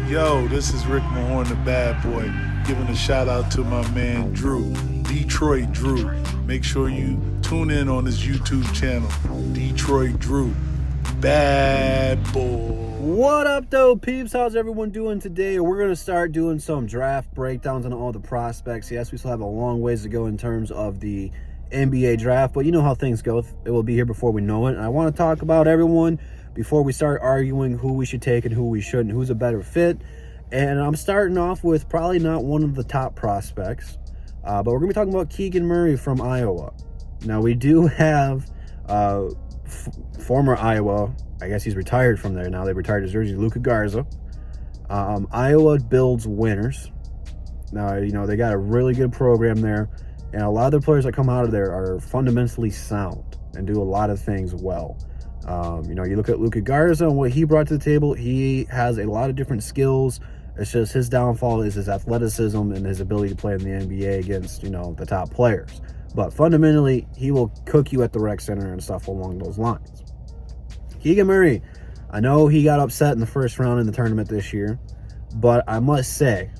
Yo, this is Rick Mahorn, the bad boy, giving a shout out to my man Drew, Detroit Drew. Make sure you tune in on his YouTube channel, Detroit Drew, bad boy. What up, though, peeps? How's everyone doing today? We're going to start doing some draft breakdowns on all the prospects. Yes, we still have a long ways to go in terms of the NBA draft, but you know how things go. It will be here before we know it. And I want to talk about everyone before we start arguing who we should take and who we shouldn't, who's a better fit. And I'm starting off with probably not one of the top prospects, but we're going to be talking about Keegan Murray from Iowa. Now, we do have former Iowa, I guess he's retired from there now. They retired his jersey, Luka Garza. Iowa builds winners. Now, you know, they got a really good program there, and a lot of the players that come out of there are fundamentally sound and do a lot of things well. You know, you look at Luka Garza and what he brought to the table. He has a lot of different skills. It's just his downfall is his athleticism and his ability to play in the NBA against, you know, the top players. But fundamentally, he will cook you at the rec center and stuff along those lines. Keegan Murray, I know he got upset in the first round in the tournament this year, but I must say,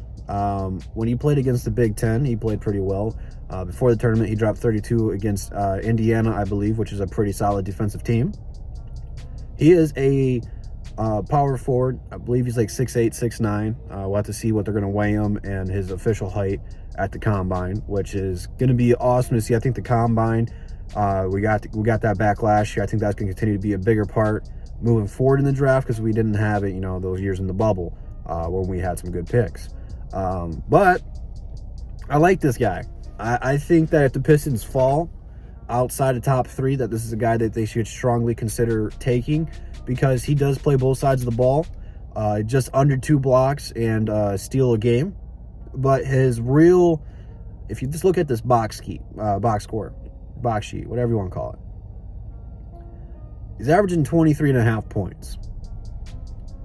when he played against the Big Ten, he played pretty well. Before the tournament, he dropped 32 against Indiana, I believe, which is a pretty solid defensive team. He is a power forward. I believe he's like 6'8", 6'9". We'll have to see what they're going to weigh him and his official height at the combine, which is going to be awesome to see. I think the combine, we got that back last year. I think that's going to continue to be a bigger part moving forward in the draft because we didn't have it, you know, those years in the bubble when we had some good picks. But I like this guy. I think that if the Pistons fall outside of top three, that this is a guy that they should strongly consider taking because he does play both sides of the ball, just under 2 blocks and steal a game. But his real, if you just look at this box sheet, whatever you want to call it, he's averaging 23.5 points.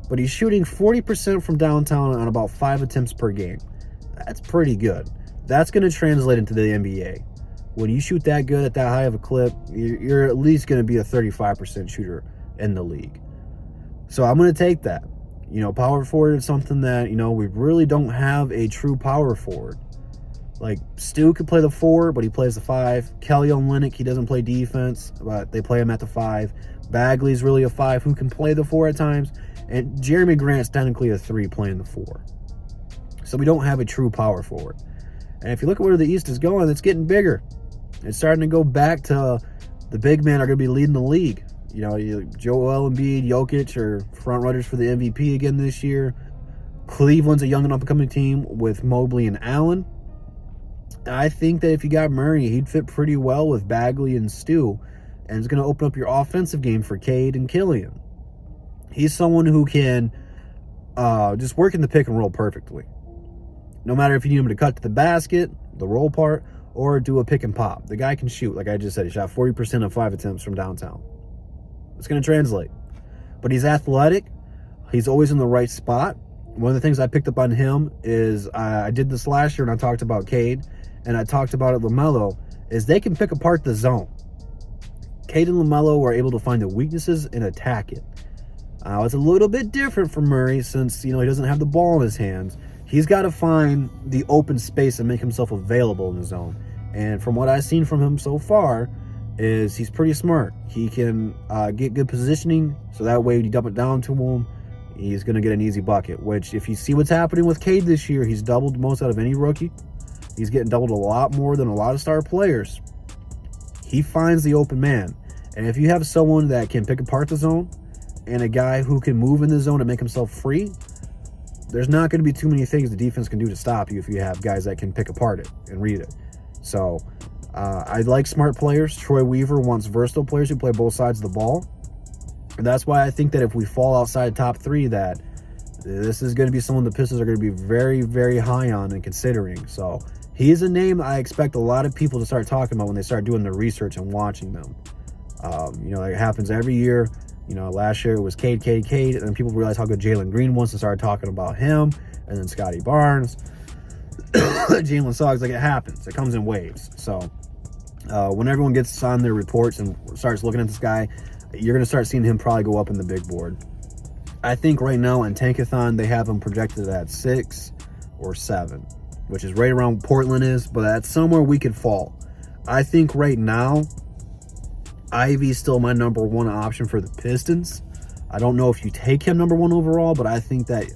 But he's shooting 40% from downtown on about 5 attempts per game. That's pretty good. That's going to translate into the NBA. When you shoot that good at that high of a clip, you're at least going to be a 35% shooter in the league. So I'm going to take that. You know, power forward is something that, you know, we really don't have a true power forward. Like, Stu could play the 4, but he plays the 5. Kelly Olynyk, he doesn't play defense, but they play him at the 5. Bagley's really a 5 who can play the 4 at times. And Jeremy Grant's technically a 3 playing the 4. So we don't have a true power forward. And if you look at where the East is going, it's getting bigger. It's starting to go back to the big men are going to be leading the league. You know, Joel Embiid, Jokic are front runners for the MVP again this year. Cleveland's a young and up-and-coming team with Mobley and Allen. I think that if you got Murray, he'd fit pretty well with Bagley and Stu, and it's going to open up your offensive game for Cade and Killian. He's someone who can just work in the pick and roll perfectly. No matter if you need him to cut to the basket, the roll part, or do a pick and pop. The guy can shoot. Like I just said, he shot 40% of 5 attempts from downtown. It's going to translate. But he's athletic. He's always in the right spot. One of the things I picked up on him is I did this last year and I talked about Cade, and I talked about it LaMelo, is they can pick apart the zone. Cade and LaMelo were able to find the weaknesses and attack it. It's a little bit different for Murray since, you know, he doesn't have the ball in his hands. He's got to find the open space and make himself available in the zone. And from what I've seen from him so far is he's pretty smart. He can get good positioning, so that way when you dump it down to him, he's going to get an easy bucket, which if you see what's happening with Cade this year, he's doubled most out of any rookie. He's getting doubled a lot more than a lot of star players. He finds the open man. And if you have someone that can pick apart the zone and a guy who can move in the zone and make himself free, there's not going to be too many things the defense can do to stop you if you have guys that can pick apart it and read it. So I like smart players. Troy Weaver wants versatile players who play both sides of the ball. And that's why I think that if we fall outside top 3, that this is going to be someone the Pistons are going to be very, very high on and considering. So he's a name I expect a lot of people to start talking about when they start doing their research and watching them. You know, it happens every year. You know, last year it was Cade, and then people realized how good Jalen Green was and started talking about him, and then Scotty Barnes, Jalen Suggs. Like, it happens. It comes in waves. So when everyone gets on their reports and starts looking at this guy, you're going to start seeing him probably go up in the big board. I think right now in Tankathon, they have him projected at 6 or 7, which is right around Portland is, but that's somewhere we could fall. I think right now, Ivy's still my number 1 option for the Pistons. I don't know if you take him number 1 overall, but I think that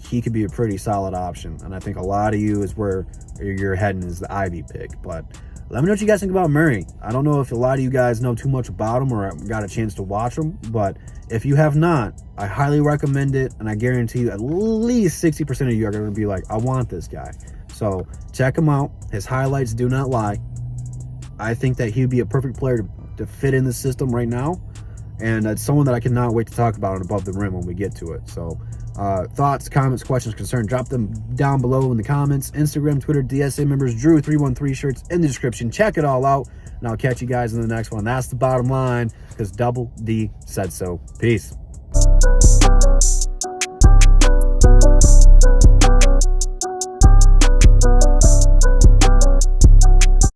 he could be a pretty solid option. And I think a lot of you is where you're heading is the Ivy pick. But let me know what you guys think about Murray. I don't know if a lot of you guys know too much about him or got a chance to watch him, but if you have not, I highly recommend it, and I guarantee you at least 60% of you are going to be like, I want this guy. So check him out. His highlights do not lie. I think that he'd be a perfect player to fit in the system right now, and it's someone that I cannot wait to talk about on Above the Rim when we get to it. So thoughts, comments, questions, concerns, drop them down below in the comments. Instagram, Twitter, DSA members, Drew313 shirts in the description. Check it all out, and I'll catch you guys in the next one. That's the bottom line, because Double D said so. Peace.